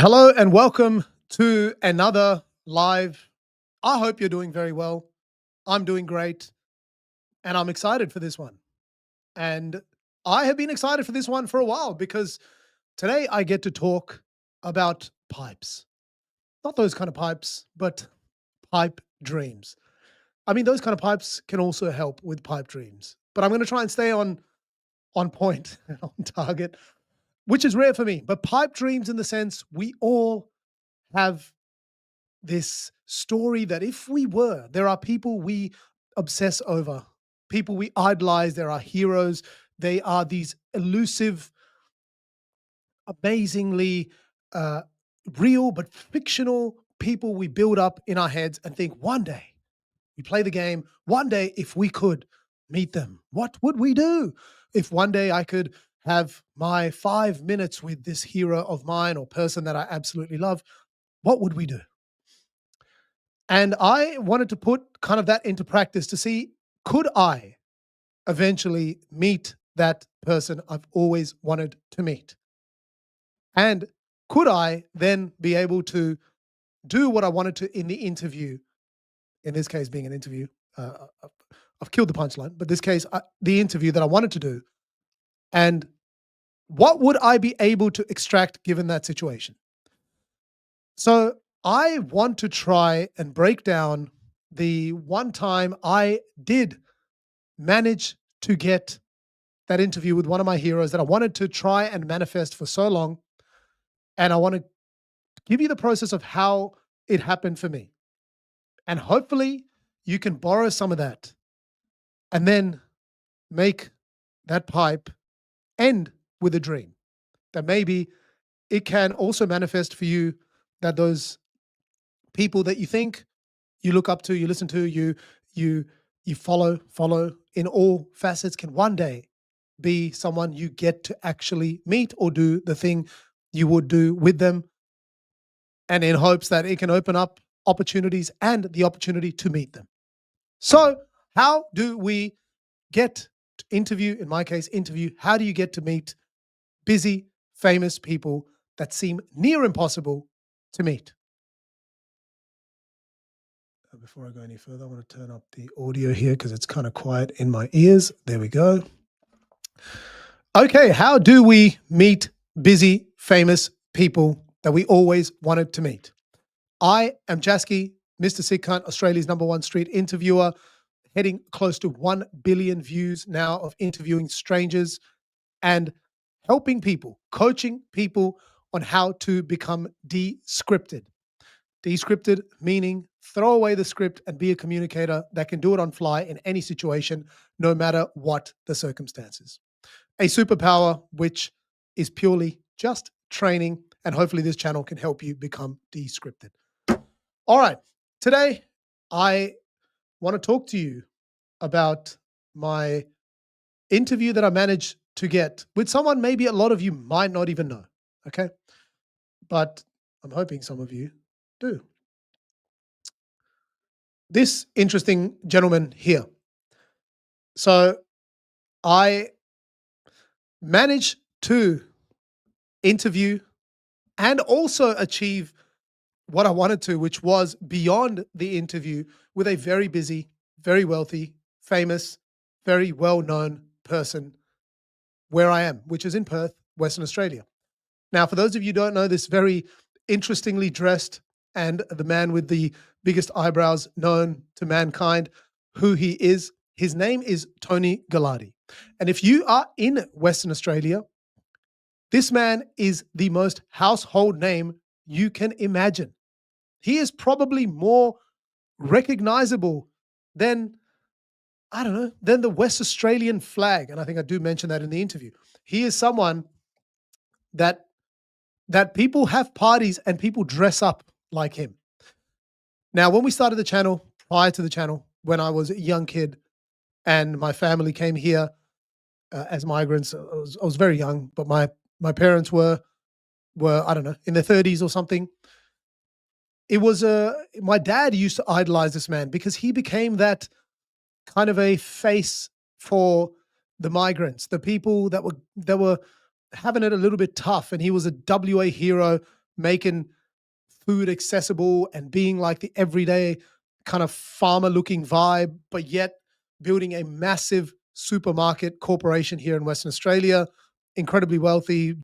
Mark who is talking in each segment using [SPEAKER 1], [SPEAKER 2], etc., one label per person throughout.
[SPEAKER 1] Hello and welcome to another live. I hope you're doing very well. I'm doing great and I'm excited for this one. And I have been excited for this one for a while because today I get to talk about pipes. Not those kind of pipes, but pipe dreams. I mean, those kind of pipes can also help with pipe dreams. But I'm going to try and stay on point and on target, which is rare for me. But pipe dreams in the sense we all have this story that there are people we obsess over, people we idolize, there are heroes. They are these elusive, amazingly uh, real but fictional people we build up in our heads and think one day we play the game. One day, if we could meet them, what would we do? If one day I could have my 5 minutes with this hero of mine or person that I absolutely love, what would we do? And I wanted to put kind of that into practice to see, could I eventually meet that person I've always wanted to meet? And could I then be able to do what I wanted to in the interview? In this case, being an interview, I've killed the punchline, but this case, the interview that I wanted to do. And what would I be able to extract given that situation? So I want to try and break down the one time I did manage to get that interview with one of my heroes that I wanted to try and manifest for so long. And I want to give you the process of how it happened for me. And hopefully you can borrow some of that and then make that pipe end with a dream that maybe it can also manifest for you, that those people that you think you look up to, you listen to, you you follow in all facets can one day be someone you get to actually meet or do the thing you would do with them, and in hopes that it can open up opportunities and the opportunity to meet them. So, how do we get to interview, in my case, interview, how do you get to meet busy, famous people that seem near impossible to meet? Before I go any further, I want to turn up the audio here because it's kind of quiet in my ears. There we go. Okay, how do we meet busy, famous people that we always wanted to meet? I am Jasky, Mr. Sick Cunt, Australia's #1 street interviewer, heading close to 1 billion views now of interviewing strangers and helping people, coaching people on how to become descripted. Descripted meaning throw away the script and be a communicator that can do it on fly in any situation, no matter what the circumstances. A superpower which is purely just training, and hopefully this channel can help you become descripted. All right, today I want to talk to you about my interview that I managed to get with someone maybe a lot of you might not even know, okay? But I'm hoping some of you do. This interesting gentleman here. So I managed to interview and also achieve what I wanted to, which was beyond the interview with a very busy, very wealthy, famous, very well-known person where I am, which is in Perth, Western Australia. Now, for those of you who don't know, this very interestingly dressed and the man with the biggest eyebrows known to mankind, who he is, his name is Tony Galati. And if you are in Western Australia, this man is the most household name you can imagine. He is probably more recognizable than, I don't know, than the West Australian flag. And I think I do mention that in the interview. He is someone that people have parties and people dress up like him. Now, when we started the channel, prior to the channel, when I was a young kid and my family came here as migrants, I was very young, but my parents were I don't know, in their 30s or something. It was my dad used to idolize this man because he became that kind of a face for the migrants, the people that were having it a little bit tough, and he was a WA hero making food accessible and being like the everyday kind of farmer looking vibe, but yet building a massive supermarket corporation here in Western Australia, incredibly wealthy,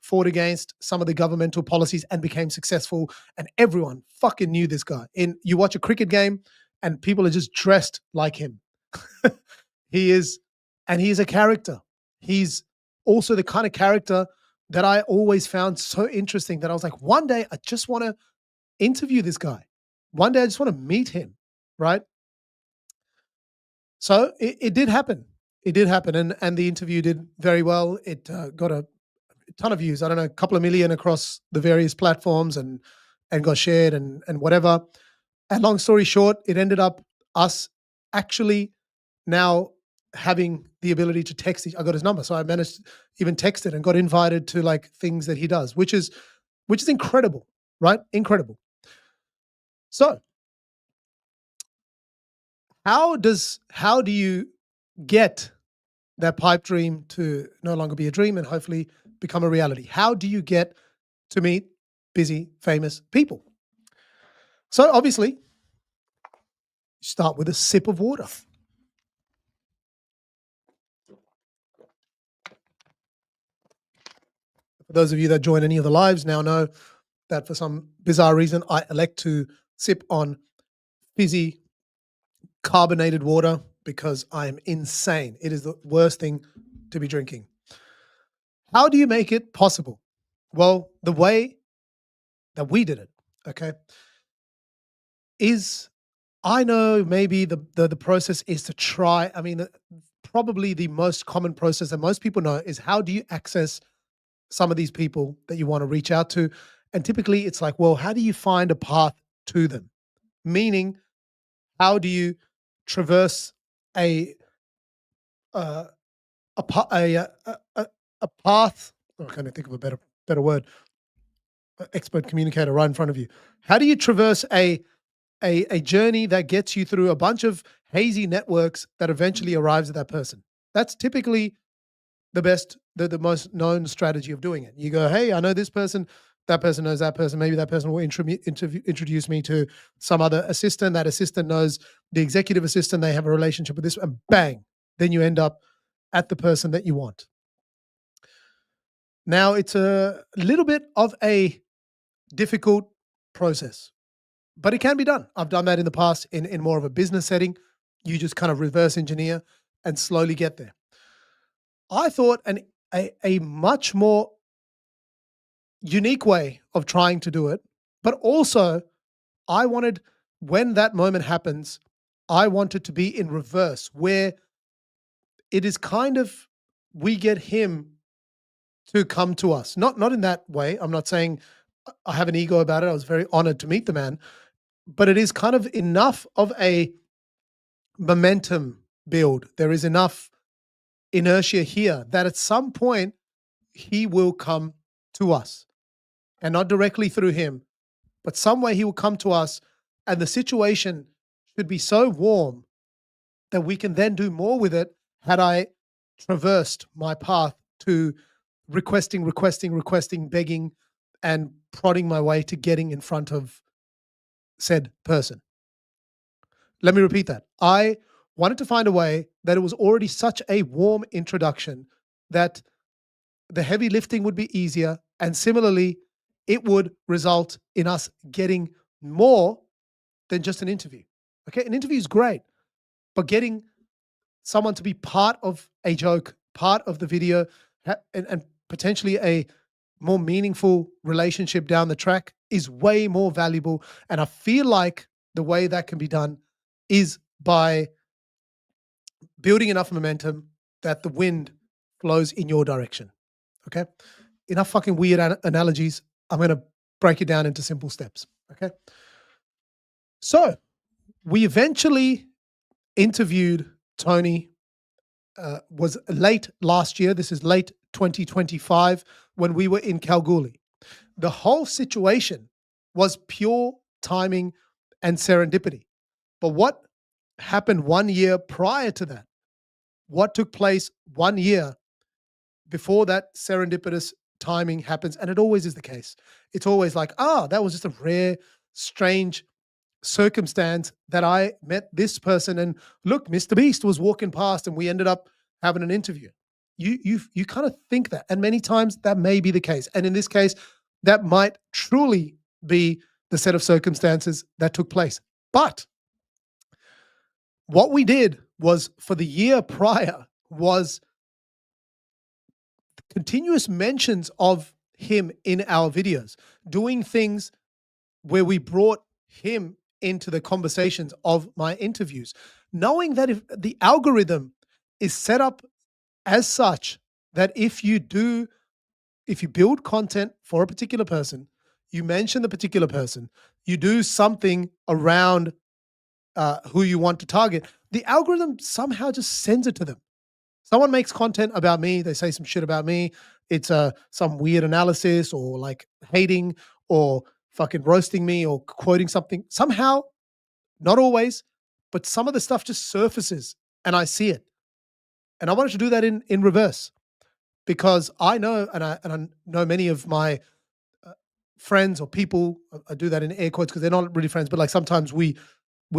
[SPEAKER 1] fought against some of the governmental policies and became successful. And everyone fucking knew this guy. And you watch a cricket game and people are just dressed like him. He is, and he's a character. He's also the kind of character that I always found so interesting that I was like, one day I just want to interview this guy. One day I just want to meet him, right? So it did happen. It did happen, and the interview did very well. It got a ton of views. I don't know, a couple of million across the various platforms, and got shared and whatever. And long story short, it ended up us actually now having the ability to text. I got his number, so I managed to even text it and got invited to like things that he does, which is incredible, right? Incredible. So how do you get that pipe dream to no longer be a dream and hopefully become a reality? How do you get to meet busy, famous people? So obviously, you start with a sip of water. For those of you that join any of the lives now know that for some bizarre reason, I elect to sip on fizzy carbonated water because I'm insane. It is the worst thing to be drinking. How do you make it possible? Well, the way that we did it, okay, is I know maybe the process is to try. I mean, probably the most common process that most people know is how do you access some of these people that you want to reach out to? And typically it's like, well, how do you find a path to them? Meaning, how do you traverse a uh, a path? Oh, I can't think of a better word. Expert communicator right in front of you. How do you traverse a journey that gets you through a bunch of hazy networks that eventually arrives at that person? That's typically the most known strategy of doing it. You go, hey, I know this person, that person knows that person. Maybe that person will introduce me to some other assistant. That assistant knows the executive assistant. They have a relationship with this, and bang, then you end up at the person that you want. Now, it's a little bit of a difficult process, but it can be done. I've done that in the past in more of a business setting. You just kind of reverse engineer and slowly get there. I thought a much more unique way of trying to do it, but also I wanted, when that moment happens, I wanted to be in reverse, where it is kind of we get him to come to us. Not in that way. I'm not saying I have an ego about it. I was very honored to meet the man, but it is kind of enough of a momentum build. There is enough inertia here that at some point he will come to us, and not directly through him, but some way he will come to us, and the situation should be so warm that we can then do more with it had I traversed my path to requesting, begging, and prodding my way to getting in front of said person. Let me repeat that. I wanted to find a way that it was already such a warm introduction that the heavy lifting would be easier. And similarly, it would result in us getting more than just an interview. Okay. An interview is great, but getting someone to be part of a joke, part of the video, and potentially a more meaningful relationship down the track is way more valuable. And I feel like the way that can be done is by building enough momentum that the wind flows in your direction. Okay. Enough fucking weird analogies. I'm going to break it down into simple steps. Okay. So we eventually interviewed Tony. Was late last year. This is late 2025 when we were in Kalgoorlie. The whole situation was pure timing and serendipity. But what happened 1 year prior to that? What took place 1 year before that serendipitous timing happens, and it always is the case. It's always like, ah, that was just a rare, strange circumstance that I met this person, and look, Mr. Beast was walking past, and we ended up having an interview. You kind of think that, and many times that may be the case, and in this case, that might truly be the set of circumstances that took place. But what we did was, for the year prior, was continuous mentions of him in our videos, doing things where we brought him into the conversations of my interviews, knowing that if the algorithm is set up as such that if you build content for a particular person, you mention the particular person, you do something around who you want to target, the algorithm somehow just sends it to them. Someone makes content about me, they say some shit about me, it's some weird analysis or like hating or fucking roasting me or quoting something. Somehow, not always, but some of the stuff just surfaces and I see it. And I wanted to do that in reverse, because I know, and I know many of my friends or people, I do that in air quotes because they're not really friends, but like sometimes we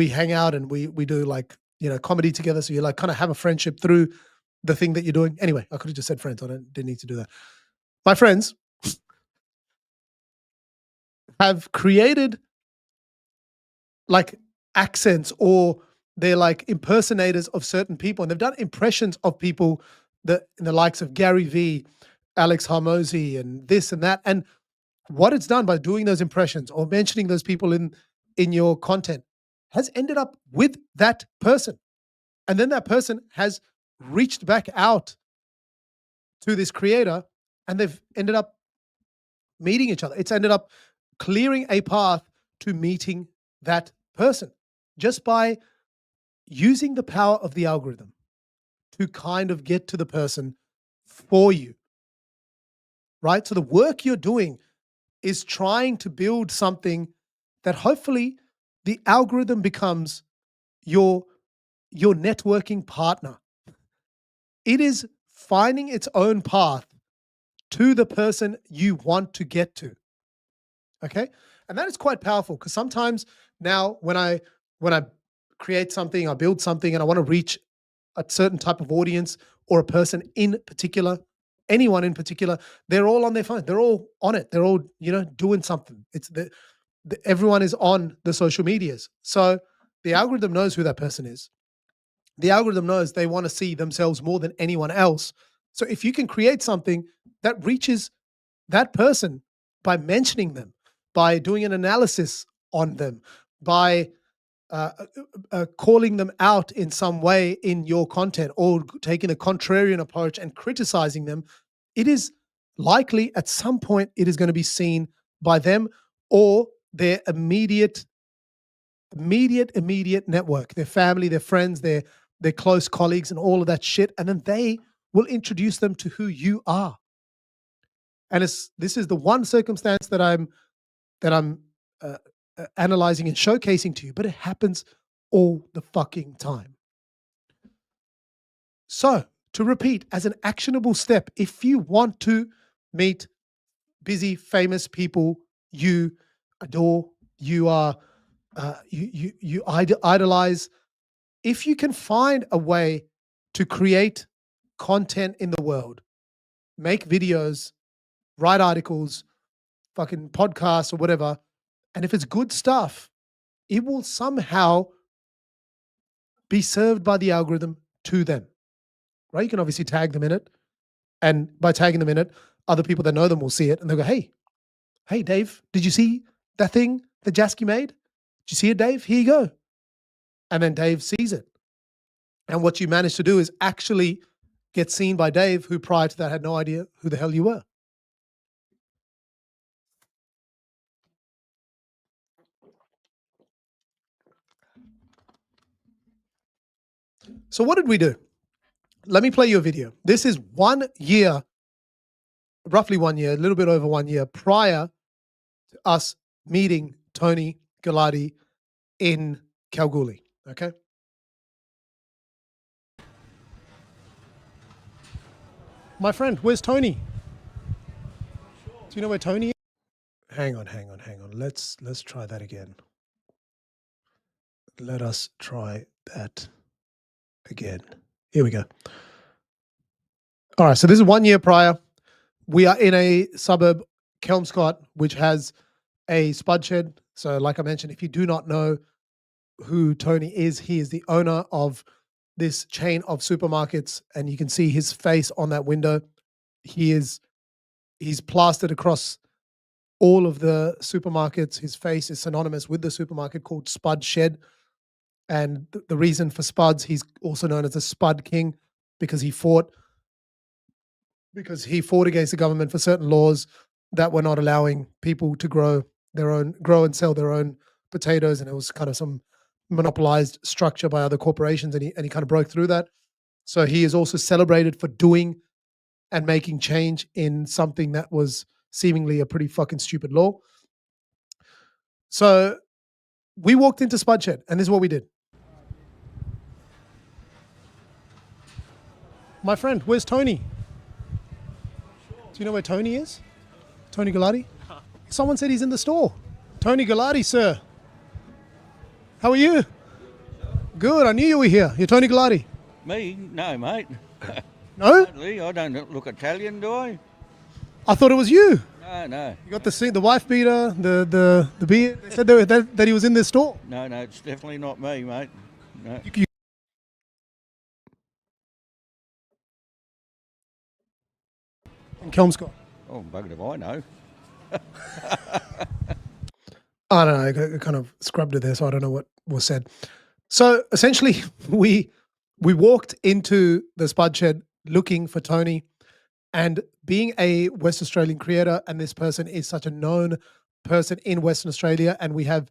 [SPEAKER 1] hang out and we do like, comedy together. So you like kind of have a friendship through the thing that you're doing. Anyway, I could have just said friends. Didn't need to do that. My friends have created like accents, or they're like impersonators of certain people, and they've done impressions of people that in the likes of Gary Vee, Alex Hormozy, and this and that. And what it's done by doing those impressions or mentioning those people in your content has ended up with that person. And then that person has reached back out to this creator, and they've ended up meeting each other. It's ended up clearing a path to meeting that person just by using the power of the algorithm to kind of get to the person for you, right? So the work you're doing is trying to build something that hopefully the algorithm becomes your networking partner. It is finding its own path to the person you want to get to. Okay? And that is quite powerful, because sometimes now when I create something, I build something, and I want to reach a certain type of audience or a person in particular, anyone in particular, they're all on their phone. They're all on it. They're all, doing something. It's everyone is on the social medias. So the algorithm knows who that person is. The algorithm knows they want to see themselves more than anyone else. So if you can create something that reaches that person by mentioning them, by doing an analysis on them, by calling them out in some way in your content, or taking a contrarian approach and criticizing them, it is likely at some point it is going to be seen by them or their immediate network, their family, their friends, their close colleagues, and all of that shit. And then they will introduce them to who you are. And this is the one circumstance that I'm analyzing and showcasing to you, but it happens all the fucking time. So, to repeat, as an actionable step, if you want to meet busy, famous people you adore, you are you idolize, if you can find a way to create content in the world, make videos, write articles, fucking podcasts or whatever, and if it's good stuff, it will somehow be served by the algorithm to them, right? You can obviously tag them in it. And by tagging them in it, other people that know them will see it and they'll go, hey, Dave, did you see that thing that Jasky made? Did you see it, Dave? Here you go. And then Dave sees it. And what you managed to do is actually get seen by Dave, who prior to that had no idea who the hell you were. So what did we do? Let me play you a video. This is 1 year, roughly 1 year, a little bit over 1 year prior to us meeting Tony Galati in Kalgoorlie. Okay. My friend, where's Tony? Do you know where Tony is? Hang on. Let's try that again. Let us try that again. Here we go. All right, so this is 1 year prior. We are in a suburb, Kelmscott, which has a spud shed. So, like I mentioned, if you do not know who Tony is, he is the owner of this chain of supermarkets, and you can see his face on that window. He's plastered across all of the supermarkets. His face is synonymous with the supermarket called Spud Shed. And the reason for Spuds, he's also known as the Spud King because he fought against the government for certain laws that were not allowing people to grow and sell their own potatoes, and it was kind of some monopolized structure by other corporations, and he kind of broke through that. So he is also celebrated for doing and making change in something that was seemingly a pretty fucking stupid law. So we walked into Spud Shed, and this is what we did. My friend, where's Tony? Do you know where Tony is? Tony Galati? Someone said he's in the store. Tony Galati, sir. How are you? Good, I knew you were here. You're Tony Galati.
[SPEAKER 2] Me? No, mate.
[SPEAKER 1] No?
[SPEAKER 2] I don't look Italian, do I?
[SPEAKER 1] I thought it was you.
[SPEAKER 2] No.
[SPEAKER 1] You got the wife beater, the beard. They said that he was in this store.
[SPEAKER 2] No, it's definitely not me, mate. No.
[SPEAKER 1] In Kelmscott.
[SPEAKER 2] Oh, bugger if I know.
[SPEAKER 1] I don't know. I kind of scrubbed it there, so I don't know what was said. So essentially, we walked into the Spud Shed looking for Tony, and being a West Australian creator, and this person is such a known person in Western Australia, and we have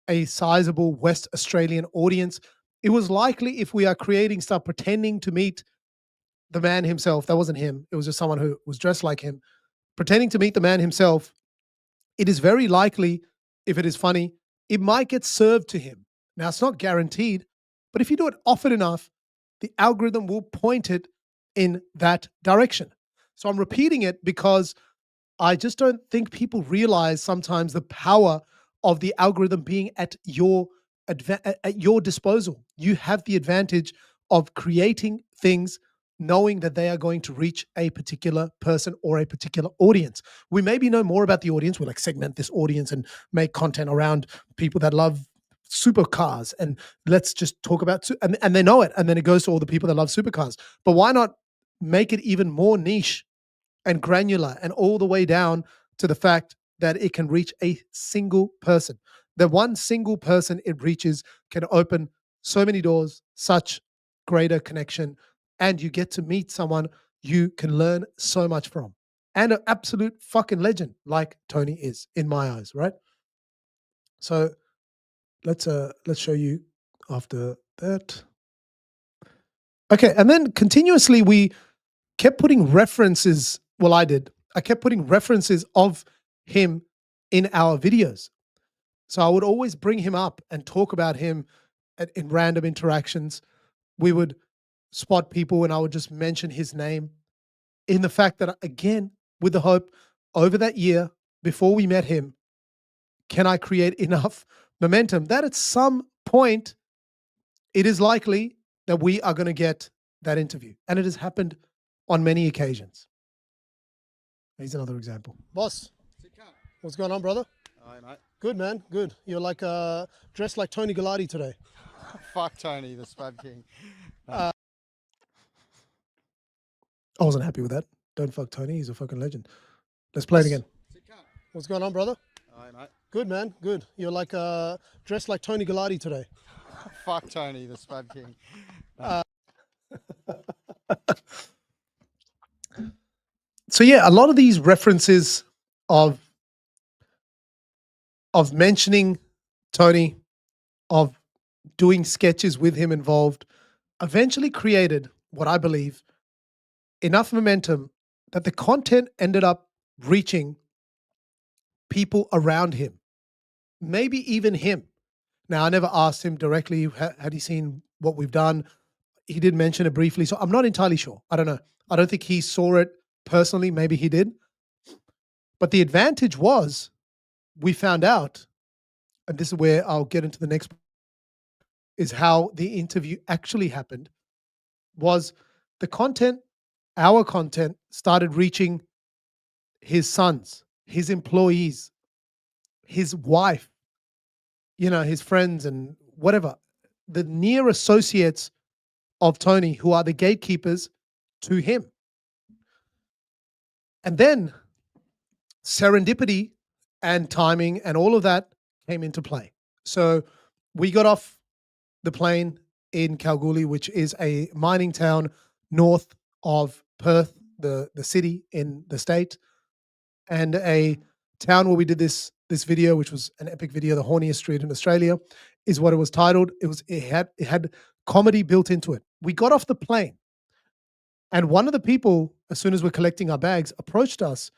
[SPEAKER 1] a sizable West Australian audience, it was likely if we are creating stuff pretending to meet the man himself, that wasn't him, it was just someone who was dressed like him, pretending to meet the man himself, it is very likely, if it is funny, it might get served to him. Now, it's not guaranteed, but if you do it often enough, the algorithm will point it in that direction. So I'm repeating it because I just don't think people realize sometimes the power of the algorithm being at your disposal. You have the advantage of creating things knowing that they are going to reach a particular person or a particular audience. We maybe know more about the audience. We like segment this audience and make content around people that love supercars, and let's just talk about and they know it, and then it goes to all the people that love supercars. But why not make it even more niche and granular and all the way down to the fact that it can reach a single person? The one single person it reaches can open so many doors, such greater connection, and you get to meet someone you can learn so much from, and an absolute fucking legend like Tony is in my eyes, right? So let's show you after that. Okay, and then continuously we kept putting references. Well, I kept putting references of him in our videos. So I would always bring him up and talk about him in random interactions. We would spot people and I would just mention his name, in the fact that, again, with the hope over that year before we met him, can I create enough momentum that at some point it is likely that we are going to get that interview. And it has happened on many occasions. Here's another example. Boss, what's going on, brother?
[SPEAKER 3] Hi, mate.
[SPEAKER 1] Good, man. Good. You're like dressed like Tony Galati today.
[SPEAKER 3] Fuck Tony, the Spud King.
[SPEAKER 1] I wasn't happy with that. Don't fuck Tony. He's a fucking legend. Let's play it again. What's going on, brother?
[SPEAKER 3] Hi, mate.
[SPEAKER 1] Good, man. Good. You're like dressed like Tony Galati today.
[SPEAKER 3] Fuck Tony, the Spud King.
[SPEAKER 1] So yeah, a lot of these references of mentioning Tony, of doing sketches with him involved, eventually created what I believe enough momentum that the content ended up reaching people around him, maybe even him. Now, I never asked him directly, had he seen what we've done? He did mention it briefly, so I'm not entirely sure. I don't know. I don't think he saw it personally. Maybe he did. But the advantage was we found out, and this is where I'll get into the next, is how the interview actually happened, was the content, our content started reaching his sons, his employees, his wife, his friends and whatever, the near associates of Tony who are the gatekeepers to him. And then serendipity and timing and all of that came into play. So we got off the plane in Kalgoorlie, which is a mining town north of Perth, the city in the state, and a town where we did this video, which was an epic video, the horniest street in Australia, is what it was titled. It had comedy built into it. We got off the plane, and one of the people, as soon as we're collecting our bags, approached us,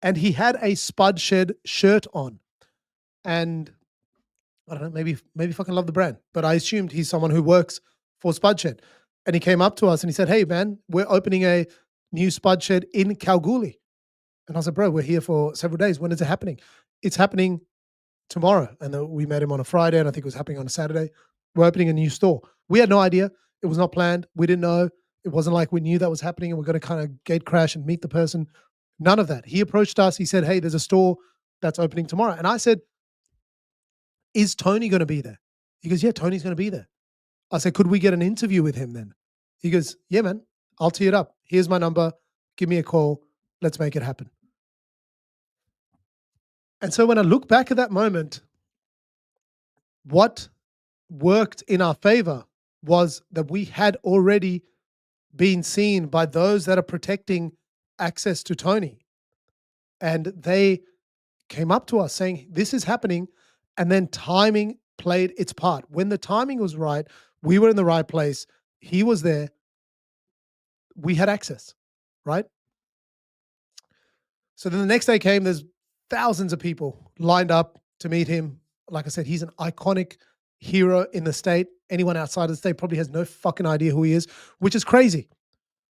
[SPEAKER 1] and he had a Spud Shed shirt on, and I don't know, maybe fucking love the brand, but I assumed he's someone who works for Spud Shed. And he came up to us and he said, "Hey man, we're opening a new Spud Shed in Kalgoorlie." And I was like, "Bro, we're here for several days. When is it happening?" "It's happening tomorrow." And then we met him on a Friday, and I think it was happening on a Saturday. "We're opening a new store." We had no idea. It was not planned. We didn't know. It wasn't like we knew that was happening and we're going to kind of gate crash and meet the person. None of that. He approached us. He said, "Hey, there's a store that's opening tomorrow." And I said, "Is Tony going to be there?" He goes, "Yeah, Tony's going to be there." I said, "Could we get an interview with him then?" He goes, "Yeah, man, I'll tee it up. Here's my number. Give me a call. Let's make it happen." And so when I look back at that moment, what worked in our favor was that we had already been seen by those that are protecting access to Tony. And they came up to us saying, "This is happening." And then timing played its part. When the timing was right, we were in the right place. He was there. We had access, right? So then the next day came, there's thousands of people lined up to meet him. Like I said, he's an iconic hero in the state. Anyone outside of the state probably has no fucking idea who he is, which is crazy.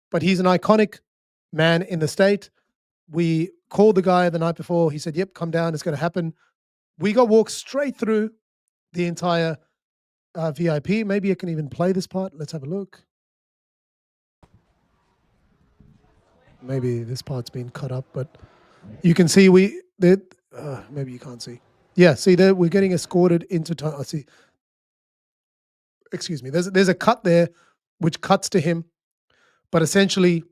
[SPEAKER 1] But he's an iconic man in the state. We called the guy the night before. He said, "Yep, come down. It's going to happen." We got walked straight through the entire VIP. Maybe I can even play this part. Let's have a look. Maybe this part's been cut up, but you can see maybe you can't see. Yeah, see there, we're getting escorted into town. I see. Excuse me. There's a cut there, which cuts to him, but essentially,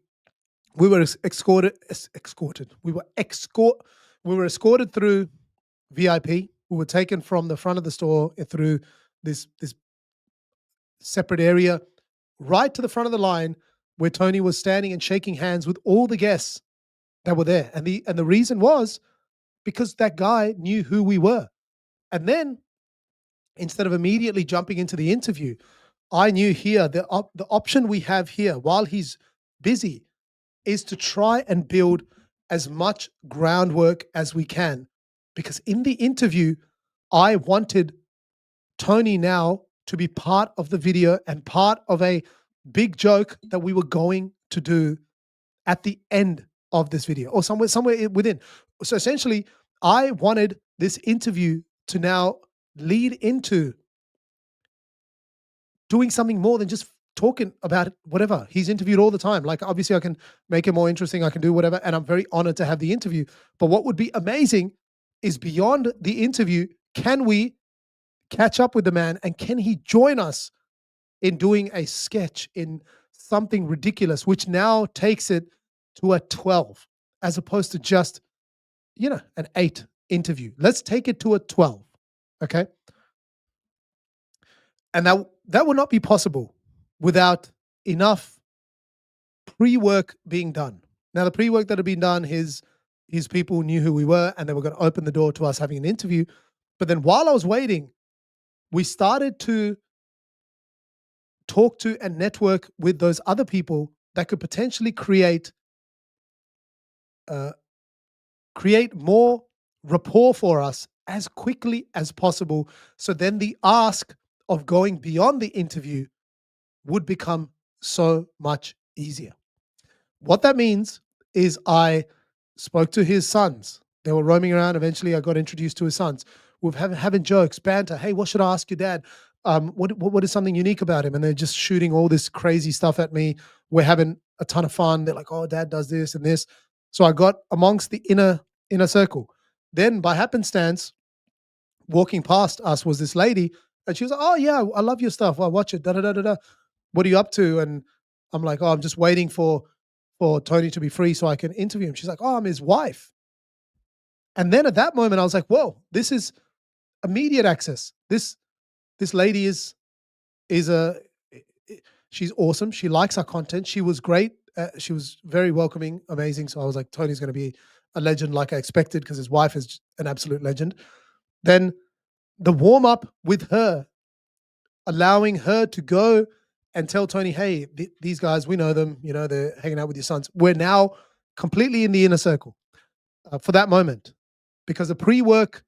[SPEAKER 1] we were escorted. We were escorted through VIP. We were taken from the front of the store through this separate area, right to the front of the line, where Tony was standing and shaking hands with all the guests that were there. And the reason was because that guy knew who we were. And then instead of immediately jumping into the interview, I knew here the option we have here while he's busy is to try and build as much groundwork as we can. Because in the interview, I wanted Tony now to be part of the video and part of a big joke that we were going to do at the end of this video or somewhere within. So essentially, I wanted this interview to now lead into doing something more than just talking about whatever. He's interviewed all the time. Like, obviously I can make it more interesting. I can do whatever. And I'm very honored to have the interview. But what would be amazing is beyond the interview, can we catch up with the man and can he join us in doing a sketch in something ridiculous, which now takes it to a 12 as opposed to just, an 8 interview. Let's take it to a 12. Okay. And that would not be possible without enough pre-work being done. Now, the pre-work that had been done, his people knew who we were and they were going to open the door to us having an interview. But then while I was waiting, we started to talk to and network with those other people that could potentially create more rapport for us as quickly as possible. So then the ask of going beyond the interview would become so much easier. What that means is I spoke to his sons. They were roaming around. Eventually, I got introduced to his sons. We're having jokes, banter. Hey, what should I ask your dad? What is something unique about him? And they're just shooting all this crazy stuff at me. We're having a ton of fun. They're like, oh, dad does this and this. So I got amongst the inner circle. Then by happenstance, walking past us was this lady, and she was like, oh yeah, I love your stuff. I watch it. Da da da da da. What are you up to? And I'm like, oh, I'm just waiting for Tony to be free so I can interview him. She's like, oh, I'm his wife. And then at that moment, I was like, whoa, this is immediate access. This lady is she's awesome. She likes our content. She was great. She was very welcoming, amazing. So I was like, Tony's going to be a legend like I expected because his wife is an absolute legend. Then the warm up with her, allowing her to go and tell Tony, hey, these guys, we know them, you know, they're hanging out with your sons. We're now completely in the inner circle for that moment, because the pre-work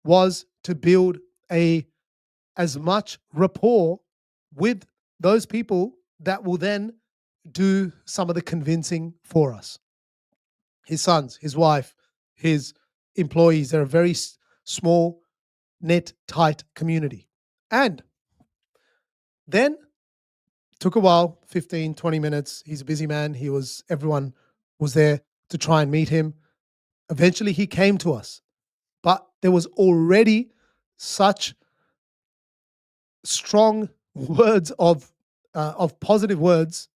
[SPEAKER 1] was to build as much rapport with those people that will then do some of the convincing for us. His sons, his wife, his employees, they're a very small, knit, tight community. And then took a while, 15, 20 minutes. He's a busy man. Everyone was there to try and meet him. Eventually he came to us, but there was already such strong words of positive words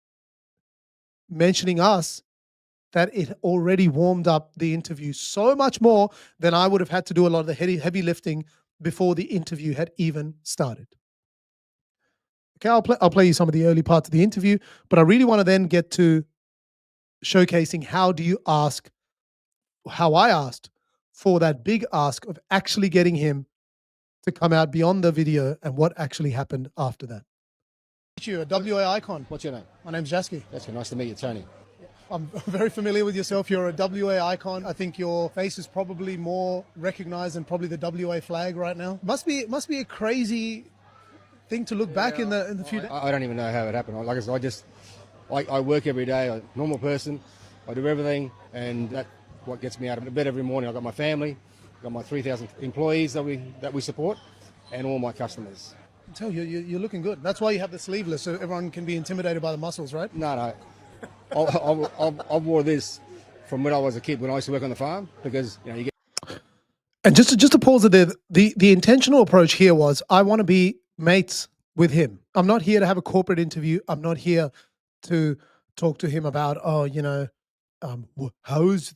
[SPEAKER 1] mentioning us that it already warmed up the interview so much more than I would have had to do a lot of the heavy lifting before the interview had even started. Okay, I'll play you some of the early parts of the interview, but I really want to then get to showcasing how I asked for that big ask of actually getting him to come out beyond the video and what actually happened after that. You, a WA icon.
[SPEAKER 4] What's your name?
[SPEAKER 1] My name's Jasky.
[SPEAKER 4] That's nice to meet you, Tony.
[SPEAKER 1] I'm very familiar with yourself. You're a WA icon. I think your face is probably more recognized than probably the WA flag right now. Must be a crazy thing to look back in the few days.
[SPEAKER 4] I don't even know how it happened. Like I said, I work every day. I'm a normal person. I do everything, and that's what gets me out of bed every morning. I've got my family, I've got my 3,000 employees that we support, and all my customers.
[SPEAKER 1] I can tell you're looking good. That's why you have the sleeveless, so everyone can be intimidated by the muscles, right?
[SPEAKER 4] No. I wore this from when I was a kid, when I used to work on the farm, because you get.
[SPEAKER 1] And just to pause it there, the intentional approach here was I want to be mates with him. I'm not here to have a corporate interview. I'm not here to talk to him about how is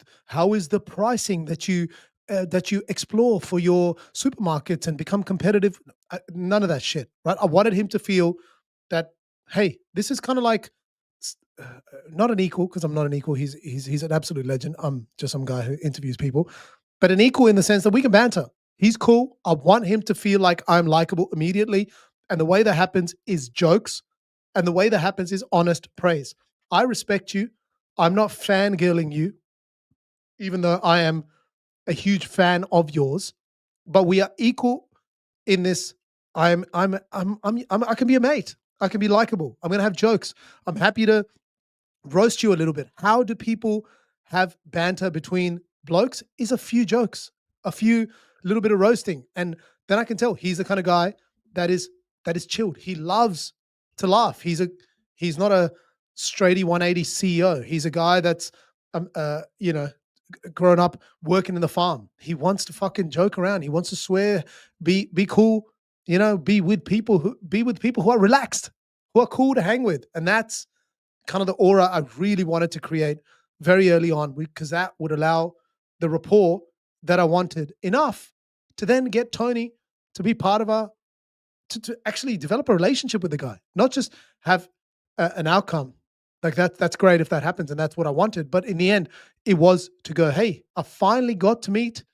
[SPEAKER 1] the pricing that you explore for your supermarkets and become competitive. None of that shit, right? I wanted him to feel that, hey, this is kind of like not an equal, because I'm not an equal. He's an absolute legend. I'm just some guy who interviews people, but an equal in the sense that we can banter. He's cool. I want him to feel like I'm likable immediately. And the way that happens is jokes. And the way that happens is honest praise. I respect you. I'm not fangirling you, even though I am a huge fan of yours, but we are equal in this. I can be a mate. I can be likable. I'm going to have jokes. I'm happy to roast you a little bit. How do people have banter between blokes? Is a few jokes, a little bit of roasting. And then I can tell he's the kind of guy that is chilled. He loves to laugh. He's not a straighty 180 CEO. He's a guy that's, grown up working in the farm. He wants to fucking joke around. He wants to swear, be cool, be with people who are relaxed, who are cool to hang with. And that's kind of the aura I really wanted to create very early on, because that would allow the rapport that I wanted enough to then get Tony to be part of to actually develop a relationship with the guy, not just have an outcome. Like that's great if that happens, and that's what I wanted. But in the end, it was to go, hey, I finally got to meet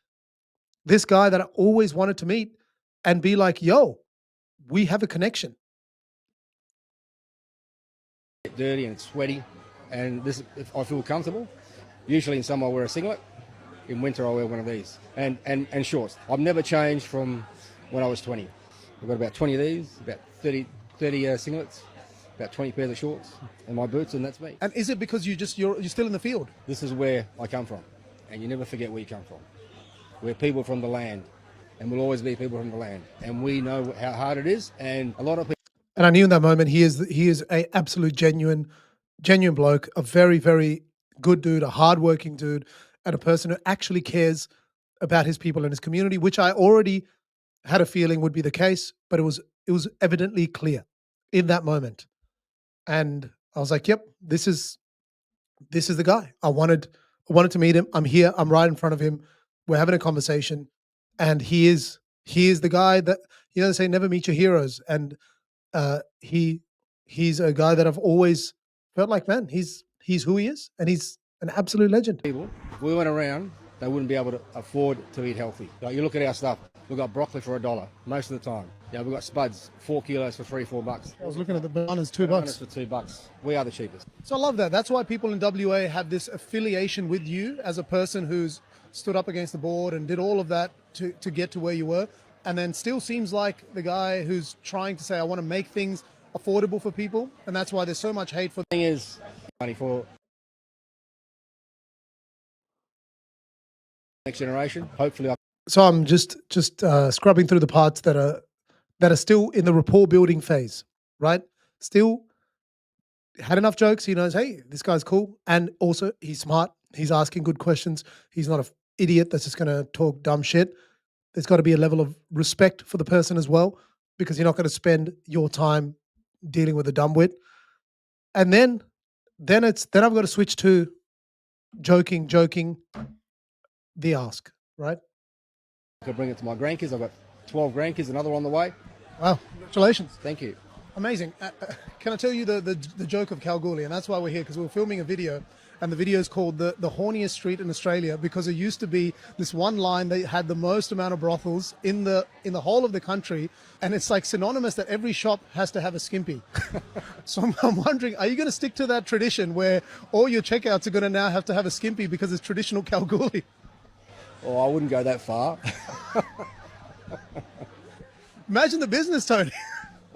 [SPEAKER 1] this guy that I always wanted to meet and be like, yo, we have a connection.
[SPEAKER 4] It's dirty and it's sweaty, and if I feel comfortable. Usually in summer I wear a singlet. In winter I wear one of these and shorts. I've never changed from when I was 20. I've got about 20 of these, about 30 singlets, about 20 pairs of shorts, and my boots, and that's me.
[SPEAKER 1] And is it because you're still in the field?
[SPEAKER 4] This is where I come from. and you never forget where you come from. We're people from the land, and we'll always be people from the land. And we know how hard it is, and a lot of people.
[SPEAKER 1] And I knew in that moment he is a absolute genuine bloke, a very, very good dude, a hardworking dude, and a person who actually cares about his people and his community, which I already had a feeling would be the case, but it was evidently clear in that moment. And I was like, yep, this is the guy. I wanted to meet him. I'm here. I'm right in front of him. We're having a conversation, and he is the guy that, you know, they say never meet your heroes, and he's a guy that I've always felt like, man, he's who he is, and he's an absolute legend.
[SPEAKER 4] If we went around, they wouldn't be able to afford to eat healthy. Like, you look at our stuff. We've got broccoli for $1 most of the time. Yeah, we've got spuds, 4 kilos for $3-4.
[SPEAKER 1] I was looking at the bananas,
[SPEAKER 4] Bananas
[SPEAKER 1] $2.
[SPEAKER 4] for $2. We are the cheapest.
[SPEAKER 1] So I love that. That's why people in WA have this affiliation with you as a person who's stood up against the board and did all of that to get to where you were, and then still seems like the guy who's trying to say, I want to make things affordable for people, and that's why there's so much hate for.
[SPEAKER 4] The thing is, money for next generation. Hopefully,
[SPEAKER 1] So I'm just scrubbing through the parts that are still in the rapport building phase, right? Still had enough jokes. He knows, hey, this guy's cool, and also he's smart. He's asking good questions. He's not an idiot that's just going to talk dumb shit. There's got to be a level of respect for the person as well, because you're not going to spend your time dealing with a dumbwit. And then I've got to switch to joking, the ask, right?
[SPEAKER 4] I could bring it to my grandkids. I've got 12 grandkids, another one on the way.
[SPEAKER 1] Wow, congratulations.
[SPEAKER 4] Thank you.
[SPEAKER 1] Amazing. Can I tell you the joke of Kalgoorlie? And that's why we're here, because we're filming a video, and the video is called the horniest street in Australia, because it used to be this one line that had the most amount of brothels in the whole of the country, and it's like synonymous that every shop has to have a skimpy. So I'm wondering, are you going to stick to that tradition where all your checkouts are going to now have to have a skimpy because it's traditional Kalgoorlie?
[SPEAKER 4] Oh, I wouldn't go that far.
[SPEAKER 1] Imagine the business, Tony.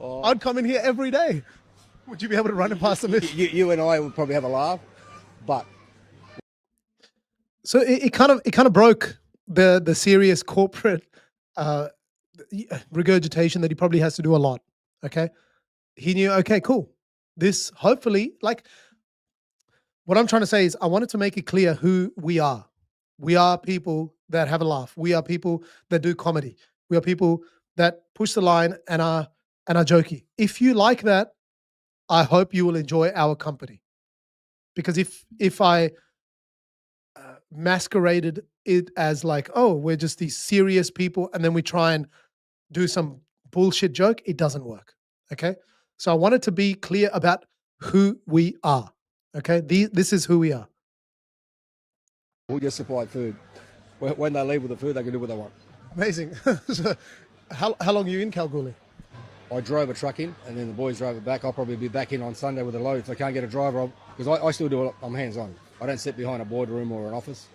[SPEAKER 1] I'd come in here every day. Would you be able to run it past the mission?
[SPEAKER 4] You and I would probably have a laugh, but
[SPEAKER 1] so it kind of broke the serious corporate regurgitation that he probably has to do a lot. Okay, he knew. Okay, cool. This hopefully, like, what I'm trying to say is, I wanted to make it clear who we are. We are people that have a laugh. We are people that do comedy. We are people that push the line and are jokey. If you like that, I hope you will enjoy our company. Because if I masqueraded it as like, oh, we're just these serious people, and then we try and do some bullshit joke, it doesn't work. Okay? So I wanted to be clear about who we are. Okay? This is who we are.
[SPEAKER 4] we just supplied food. When they leave with the food, they can do what they want.
[SPEAKER 1] Amazing. So how long are you in Kalgoorlie?
[SPEAKER 4] I drove a truck in, and then the boys drove it back. I'll probably be back in on Sunday with a load. If I can't get a driver, because I still do it, I'm hands-on. I don't sit behind a boardroom or an office.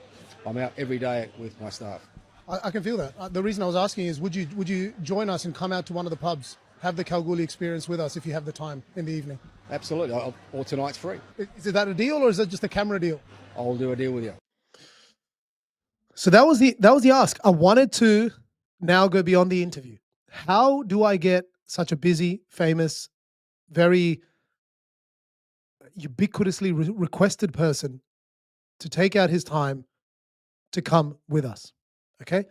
[SPEAKER 4] I'm out every day with my staff.
[SPEAKER 1] I can feel that. The reason I was asking is, would you join us and come out to one of the pubs, have the Kalgoorlie experience with us if you have the time in the evening?
[SPEAKER 4] Absolutely. Or tonight's free.
[SPEAKER 1] Is that a deal, or is that just a camera deal?
[SPEAKER 4] I'll do a deal with you.
[SPEAKER 1] So that was the ask. I wanted to now go beyond the interview. How do I get such a busy, famous, very ubiquitously requested person to take out his time to come with us? Okay.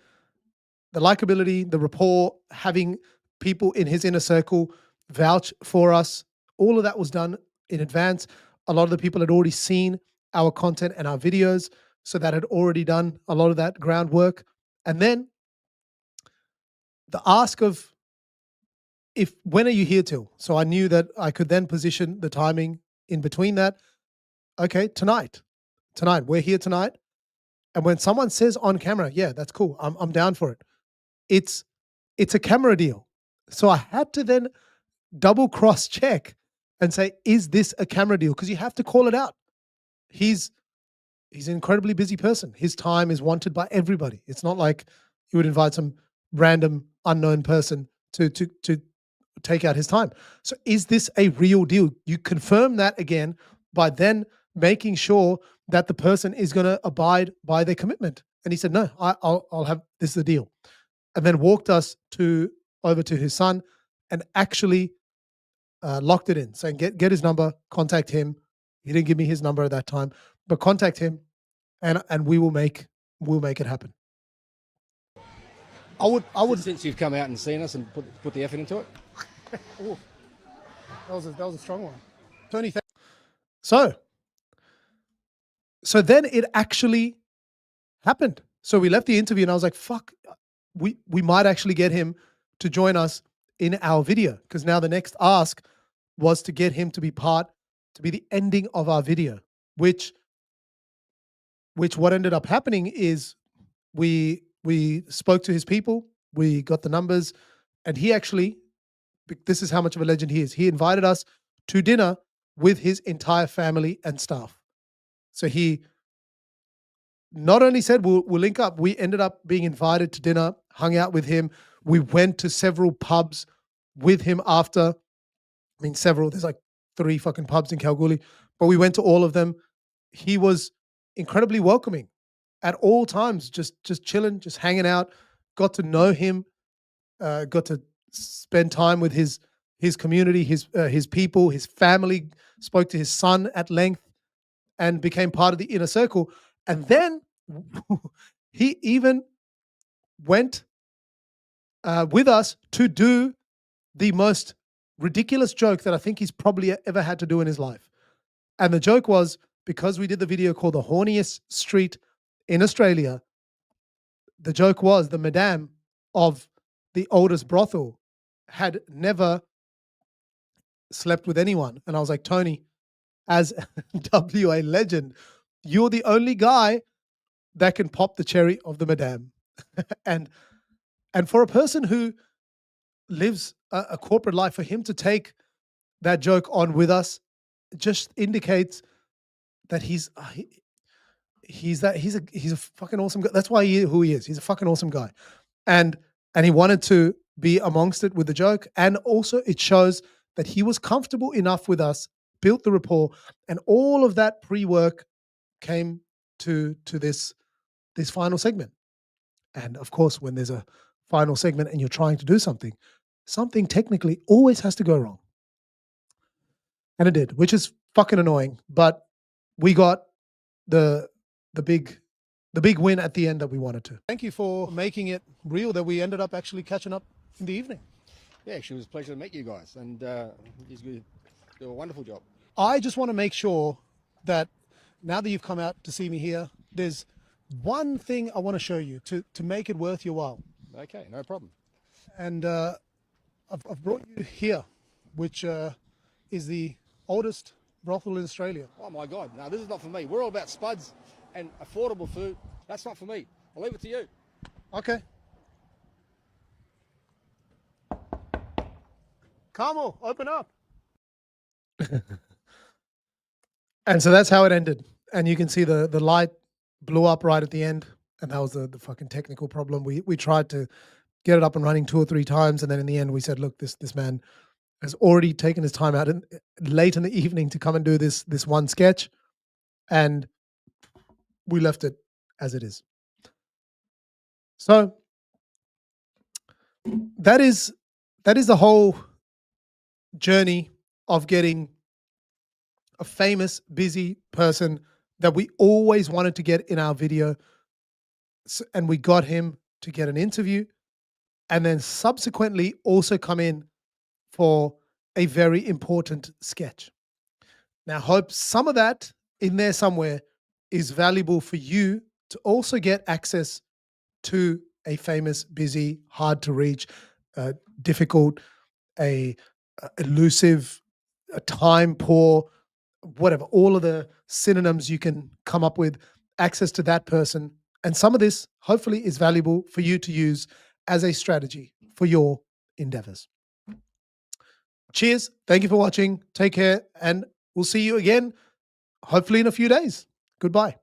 [SPEAKER 1] The likability, the rapport, having people in his inner circle vouch for us, all of that was done in advance. A lot of the people had already seen our content and our videos, so that had already done a lot of that groundwork. And then the ask of, when are you here till? So I knew that I could then position the timing in between that. Okay, tonight, we're here tonight. And when someone says on camera, yeah, that's cool, I'm down for it, it's a camera deal. So I had to then double cross check and say, is this a camera deal? Because you have to call it out. He's an incredibly busy person. His time is wanted by everybody. It's not like you would invite some random unknown person to take out his time. So is this a real deal? You confirm that again by then making sure that the person is going to abide by their commitment. And he said, no, I'll have, this is the deal. And then walked us over to his son and actually locked it in, saying, get his number, contact him. He didn't give me his number at that time, but contact him and we'll make it happen. I would
[SPEAKER 4] Since you've come out and seen us and put the effort into it.
[SPEAKER 1] Ooh, that was a strong one. Tony, so then it actually happened. So we left the interview and I was like, fuck, we might actually get him to join us in our video, because now the next ask was to get him to be the ending of our video, which what ended up happening is we spoke to his people, we got the numbers, and he actually, this is how much of a legend he is. He invited us to dinner with his entire family and staff. So he not only said we'll link up, we ended up being invited to dinner, hung out with him. We went to several pubs with him after. I mean, there's like 3 fucking pubs in Kalgoorlie, but we went to all of them. He was incredibly welcoming at all times, just chilling, just hanging out, got to know him, got to spend time with his community, his people, his family, spoke to his son at length and became part of the inner circle. And then he even went with us to do the most ridiculous joke that I think he's probably ever had to do in his life. And the joke was, because we did the video called The Horniest Street in Australia, the joke was the madame of the oldest brothel had never slept with anyone. And I was like, Tony, as WA legend, you're the only guy that can pop the cherry of the madame. and for a person who lives a corporate life, for him to take that joke on with us just indicates that he's a fucking awesome guy. That's why who he is. He's a fucking awesome guy. And he wanted to be amongst it with the joke. And also it shows that he was comfortable enough with us, built the rapport, and all of that pre-work came to this final segment. And of course, when there's a final segment and you're trying to do something technically always has to go wrong. And it did, which is fucking annoying. But we got the big win at the end that we wanted to. Thank you for making it real that we ended up actually catching up in the evening.
[SPEAKER 4] Yeah, actually, it was a pleasure to meet you guys, and you do a wonderful job.
[SPEAKER 1] I just want to make sure that now that you've come out to see me here, there's one thing I want to show you to make it worth your while.
[SPEAKER 4] Okay, no problem.
[SPEAKER 1] And I've brought you here, which is the oldest brothel in Australia.
[SPEAKER 4] Oh my God, no, this is not for me. We're all about spuds and affordable food. That's not for me. I'll leave it to you.
[SPEAKER 1] Okay. Carmel, open up. And so that's how it ended. And you can see the light blew up right at the end. And that was the fucking technical problem. We tried to get it up and running 2 or 3 times. And then in the end, we said, look, this man has already taken his time out late in the evening to come and do this one sketch. And we left it as it is. So that is the whole journey of getting a famous, busy person that we always wanted to get in our video. And we got him to get an interview and then subsequently also come in for a very important sketch. Now, I hope some of that in there somewhere is valuable for you to also get access to a famous, busy, hard to reach, difficult, elusive, a time poor, whatever, all of the synonyms you can come up with, access to that person. And some of this hopefully is valuable for you to use as a strategy for your endeavors. Cheers. Thank you for watching. Take care. And we'll see you again, hopefully in a few days. Goodbye.